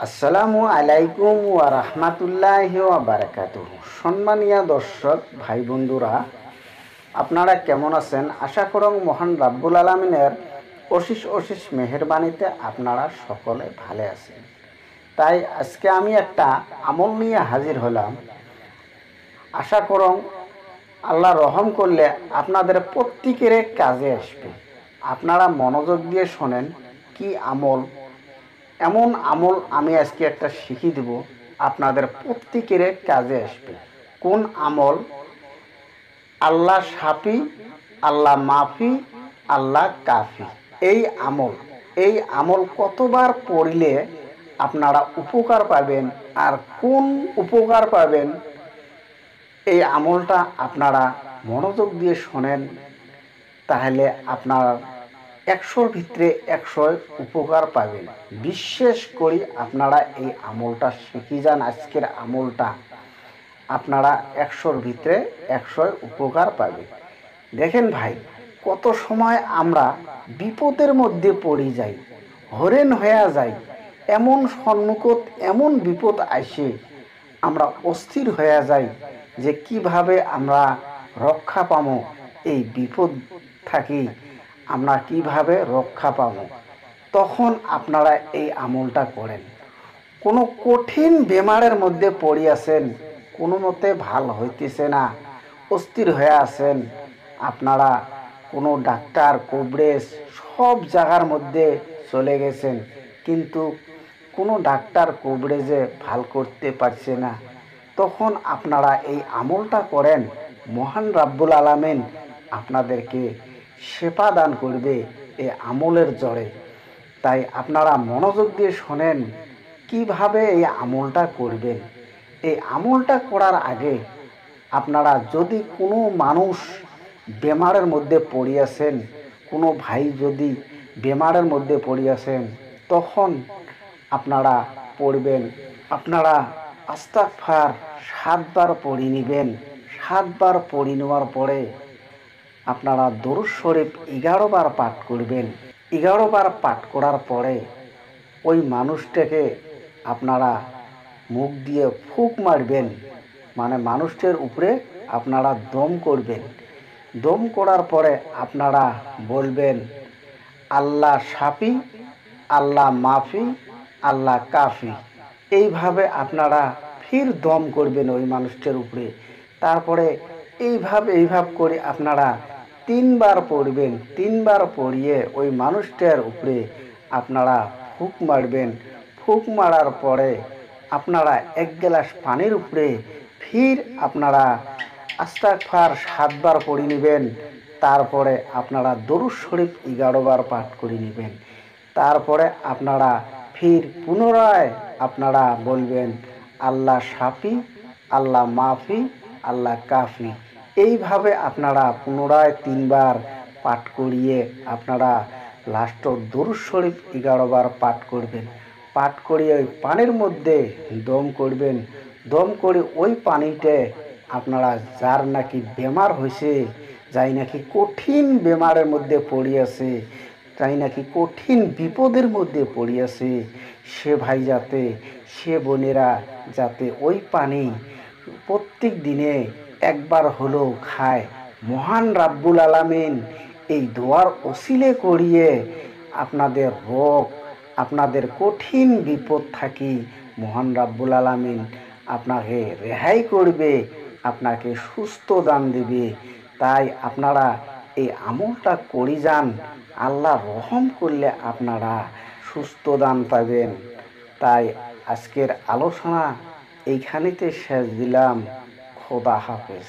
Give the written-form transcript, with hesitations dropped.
আসসালামু আলাইকুম ওয়া রাহমাতুল্লাহি ওয়া বারাকাতুহু। সম্মানীয় দর্শক ভাই বন্ধুরা, আপনারা কেমন আছেন? আশা করং মহান রাব্বুল আলামিনের অশেষ মেহেরবানিতে আপনারা সকলে ভালো আছেন। তাই আজকে আমি একটা আমল নিয়ে হাজির হলাম। আশা করং আল্লাহ রহম করলে আপনাদের প্রত্যেকের কাজে আসবে। আপনারা মনোযোগ দিয়ে শোনেন কি আমল। এমন আমল আমি আজকে একটা শিখিয়ে দেব, আপনাদের প্রত্যেকের কাজে আসবে। কোন আমল? আল্লাহ সাফি, আল্লাহ মাফি, আল্লাহ কাফি। এই আমল কতবার পড়লে আপনারা উপকার পাবেন আর কোন উপকার পাবেন, এই আমলটা আপনারা মনোযোগ দিয়ে শোনেন, তাহলে আপনার 100-র ভিতরে 100 উপকার পাবেন। বিশেষ করে আপনারা এই আমলটা শিখে যান। আজকের আমলটা আপনারা 100-র ভিতরে 100 উপকার পাবেন। দেখেন ভাই, কত সময় আমরা বিপদের মধ্যে পড়ে যাই, হরেন হয়ে যাই। এমন সম্মুখত এমন বিপদ আসে, আমরা অস্থির হয়ে যাই যে কিভাবে আমরা রক্ষা পাবো, এই বিপদ থাকি আমরা কিভাবে রক্ষা পাবো। তখন আপনারা এই আমলটা করেন। কোনো কঠিন বেমারের মধ্যে পড়িয়াছেন, কোনো মতে ভাল হইতেছে না, অস্থির হয়ে আছেন, আপনারা কোনো ডাক্তার কবরেজ সব জায়গার মধ্যে চলে গেছেন, কিন্তু কোনো ডাক্তার কবরেজে ভাল করতে পারছে না। তখন আপনারা এই আমলটা করেন, মহান রাব্বুল আলামিন আপনাদেরকে শেফা দান করবে এই আমলের জোরে। তাই আপনারা মনোযোগ দিয়ে শোনেন কিভাবে এই আমলটা করবেন। এই আমলটা করার আগে আপনারা যদি কোনো মানুষ বেমারের মধ্যে পড়িয়াছেন, কোনো ভাই যদি বেমারের মধ্যে পড়িয়াছেন, তখন আপনারা পড়বেন, আপনারা আস্তাগফার 7 বার পড়ে নেবেন। 7 বার পড়ে নেওয়ার পরে আপনারা দরুদ শরীফ 11 বার পাঠ করবেন। 11 বার পাঠ করার পরে ওই মানুষটাকে আপনারা মুখ দিয়ে ফুঁক মারবেন, মানে মানুষটার উপরে আপনারা দম করবেন। দম করার পরে আপনারা বলবেন, আল্লাহ সাফি, আল্লাহ মাফি, আল্লাহ কাফি। এইভাবে আপনারা ফির দম করবেন ওই মানুষটার উপরে। তারপরে এইভাবে করে আপনারা 3 বার পড়বেন। 3 বার পড়িয়ে ওই মানুষটার উপরে আপনারা ফুঁক মারবেন। ফুঁক মারার পরে আপনারা 1 গ্লাস পানির উপরে ফির আপনারা আস্তাগফার 7 বার পড়ে নেবেন। তারপরে আপনারা দরুদ শরীফ 11 বার পাঠ করে নেবেন। তারপরে আপনারা ফির পুনরায় আপনারা বলবেন, আল্লাহ সাফি, আল্লাহ মাফি, আল্লাহ কাফি। এইভাবে আপনারা পুনরায় 3 বার পাঠ করিয়ে আপনারা লাস্ট দরুদ শরীফ 11 বার পাঠ করবেন। পাঠ করিয়ে ওই পানির মধ্যে দম করবেন। দম করে ওই পানিতে আপনারা যার নাকি বেমার হয়েছে, যাই নাকি কঠিন বেমারের মধ্যে পড়িয়াছে, যাই নাকি কঠিন বিপদের মধ্যে পড়িয়াছে, সে ভাই যাতে, সে বোনেরা যাতে ওই পানি প্রত্যেক দিনে 1 বার হলেও খায়। মহান রাব্বুল আলামিন এই দোয়ার ওসিলে করিয়ে আপনাদের রোগ, আপনাদের কঠিন বিপদ থাকি মহান রাব্বুল আলামিন আপনাকে রেহাই করবে, আপনাকে সুস্থ দান দিবে। তাই আপনারা এই আমলটা করে যান, আল্লাহ রহম করলে আপনারা সুস্থ দান পাবেন। তাই আজকের আলোচনা এইখানেতে শেষ দিলাম। খোদা হাফেজ।